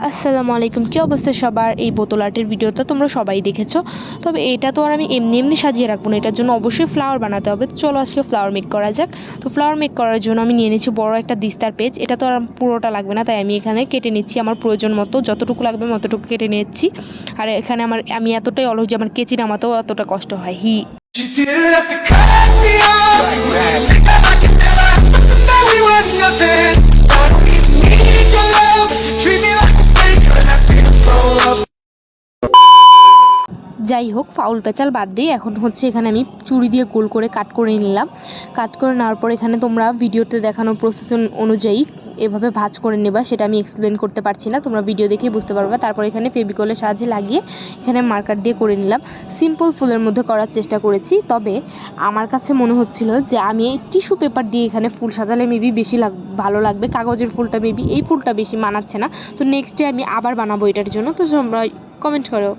আসসালামু আলাইকুম। কী অবস্থা সবার? এই বোতল আর্টের ভিডিওটা তোমরা সবাই দেখেছো। তবে এটা তো আর আমি এমনি এমনি সাজিয়ে রাখবো না, এটার জন্য অবশ্যই ফ্লাওয়ার বানাতে হবে। চলো আজকে ফ্লাওয়ার মেক করা যাক। তো ফ্লাওয়ার মেক করার জন্য আমি নিয়ে নিচ্ছি বড় একটা দিস্তার পেজ। এটা তো আর পুরোটা লাগবে না, তাই আমি এখানে কেটে নিচ্ছি আমার প্রয়োজন মতো, যতটুকু লাগবে আমি অতটুকু কেটে নিচ্ছি। আর এখানে আমি এতটাই অলস যে আমার কেচি নামাতেও এতটা কষ্ট হয়। She didn't have to cut me off. Said that I could never happen, that we were nothing. I don't even need your love. Treat me like a snake, and I can't control of. যাই হোক, foul পেঁচাল বাদ দিয়ে এখন হচ্ছে এখানে আমি চুড়ি দিয়ে গোল করে কাট করে নিলাম। কাট করে নেওয়ার পর এখানে তোমরা ভিডিওতে দেখানো প্রসেস অনুযায়ী এভাবে ভাঁজ করে নেবা, সেটা আমি এক্সপ্লেন করতে পারছি না, তোমরা ভিডিও দেখেই বুঝতে পারবে। তারপর এখানে ফেভিকলের সাহায্যে লাগিয়ে এখানে মার্কার দিয়ে করে নিলাম। সিম্পল ফুলের মধ্যে করার চেষ্টা করেছি, তবে আমার কাছে মনে হচ্ছিল যে আমি টিস্যু পেপার দিয়ে এখানে ফুল সাজালে মেবি বেশি ভালো লাগবে। কাগজের ফুলটা মেবি এই ফুলটা বেশি মানাচ্ছে না। তো নেক্সট ডে আমি আবার বানাবো এটার জন্য। তো তোমরা কমেন্ট করো।